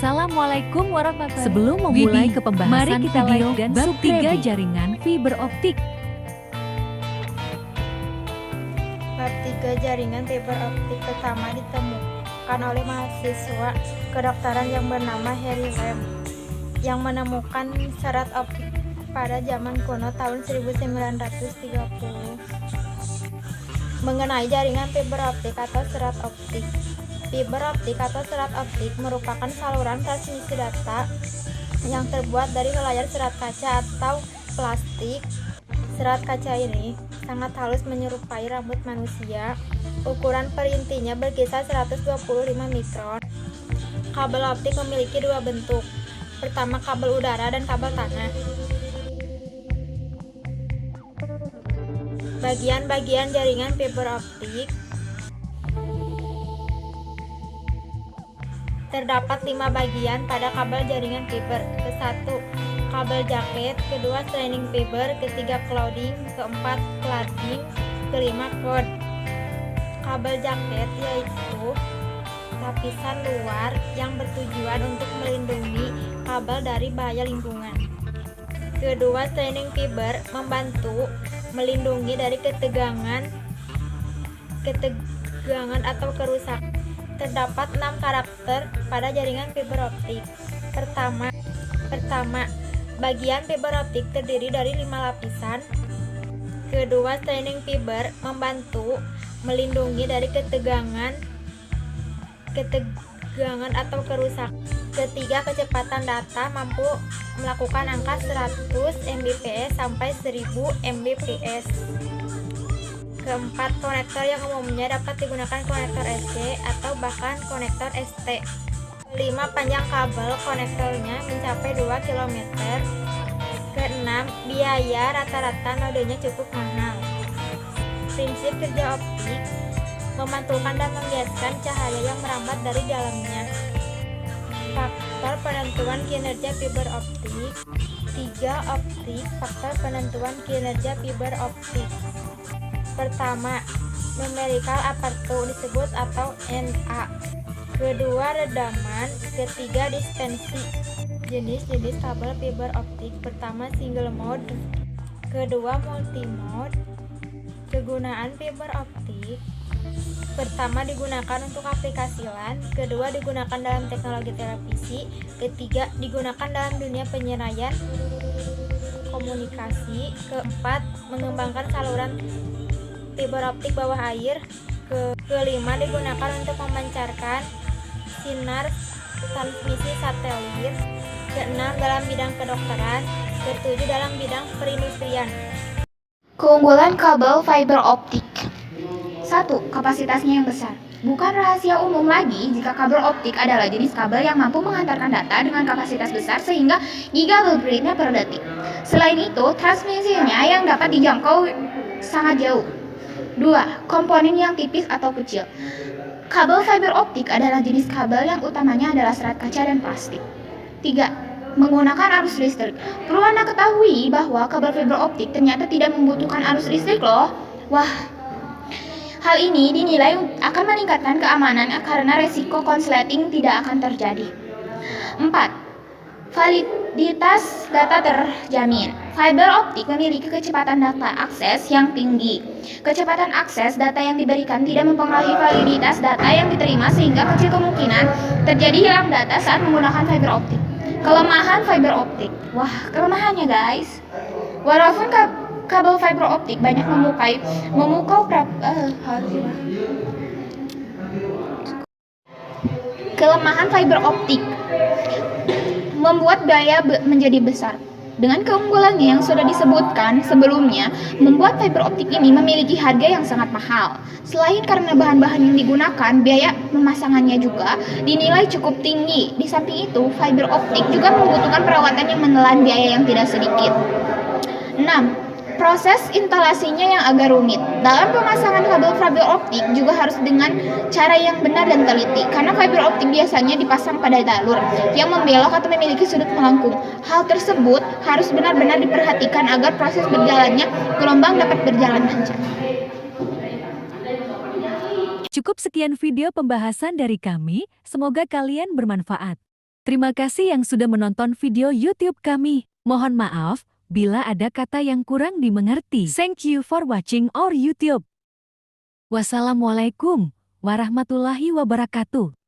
Assalamualaikum warahmatullahi wabarakatuh. Sebelum memulai ke pembahasan mari kita video like dan bab 3 jaringan fiber optik. Bab 3 jaringan fiber optik pertama ditemukan oleh mahasiswa kedokteran yang bernama Harry Lamb yang menemukan serat optik pada zaman kuno tahun 1930. Mengenai jaringan fiber optik atau serat optik. Fiber optik atau serat optik merupakan saluran transmisi data yang terbuat dari layar serat kaca atau plastik. Serat kaca ini sangat halus menyerupai rambut manusia. Ukuran perintinya berkisar 125 mikron. Kabel optik memiliki dua bentuk. Pertama, kabel udara dan kabel tanah. Bagian-bagian jaringan fiber optik. Terdapat 5 bagian pada kabel jaringan fiber. Ke-1, kabel jaket. Kedua, straining fiber. Ketiga, clouding. Keempat, cladding. Kelima, cord. Kabel jaket yaitu lapisan luar yang bertujuan untuk melindungi kabel dari bahaya lingkungan. Kedua, straining fiber membantu melindungi dari ketegangan atau kerusakan. Terdapat 6 karakter pada jaringan fiber optik. Pertama, bagian fiber optik terdiri dari 5 lapisan. Kedua, straining fiber membantu melindungi dari ketegangan atau kerusakan. Ketiga, kecepatan data mampu melakukan angka 100 Mbps sampai 1000 Mbps. Keempat, konektor yang umumnya dapat digunakan konektor SC atau bahkan konektor ST. Kelima, panjang kabel konektornya mencapai 2 km. Keenam, biaya rata-rata nodenya cukup mahal. Prinsip kerja optik memantulkan dan membiaskan cahaya yang merambat dari dalamnya. Faktor penentuan kinerja fiber optik. 3. Optik, faktor penentuan kinerja fiber optik. Pertama, numerical aperture disebut atau NA. Kedua, redaman. Ketiga, dispensi. Jenis-jenis kabel fiber optik. Pertama, single mode. Kedua, multi mode. Kegunaan fiber optik. Pertama, digunakan untuk aplikasi LAN. Kedua, digunakan dalam teknologi televisi. Ketiga, digunakan dalam dunia penyerayan komunikasi. Keempat, mengembangkan saluran fiber optik bawah air. Kelima, digunakan untuk memancarkan sinar transmisi satelit. Keenam, dalam bidang kedokteran. Ketujuh, dalam bidang perindustrian. Keunggulan kabel fiber optik. 1. Kapasitasnya yang besar. Bukan rahasia umum lagi jika kabel optik adalah jenis kabel yang mampu mengantarkan data dengan kapasitas besar sehingga gigabit-nya per detik. Selain itu, transmisinya yang dapat dijangkau sangat jauh. 2. Komponen yang tipis atau kecil. Kabel fiber optik adalah jenis kabel yang utamanya adalah serat kaca dan plastik. 3. Menggunakan arus listrik. Perlu Anda ketahui bahwa kabel fiber optik ternyata tidak membutuhkan arus listrik loh. Wah, hal ini dinilai akan meningkatkan keamanan karena resiko konsleting tidak akan terjadi. 4. Validitas data terjamin. Fiber optik memiliki kecepatan data akses yang tinggi. Kecepatan akses data yang diberikan tidak mempengaruhi validitas data yang diterima sehingga kecil kemungkinan terjadi hilang data saat menggunakan fiber optik. Kelemahan fiber optik. Wah, kelemahannya guys. Walaupun kabel fiber optik banyak memukau kelemahan fiber optik membuat biaya menjadi besar. Dengan keunggulannya yang sudah disebutkan sebelumnya, membuat fiber optik ini memiliki harga yang sangat mahal. Selain karena bahan-bahan yang digunakan, biaya pemasangannya juga dinilai cukup tinggi. Di samping itu, fiber optik juga membutuhkan perawatan yang menelan biaya yang tidak sedikit. 6. Proses instalasinya yang agak rumit. Dalam pemasangan kabel fiber optik juga harus dengan cara yang benar dan teliti, karena fiber optik biasanya dipasang pada jalur yang membelok atau memiliki sudut melengkung. Hal tersebut harus benar-benar diperhatikan agar proses berjalannya gelombang dapat berjalan lancar. Cukup sekian video pembahasan dari kami, semoga kalian bermanfaat. Terima kasih yang sudah menonton video YouTube kami. Mohon maaf bila ada kata yang kurang dimengerti. Thank you for watching our YouTube. Wassalamualaikum warahmatullahi wabarakatuh.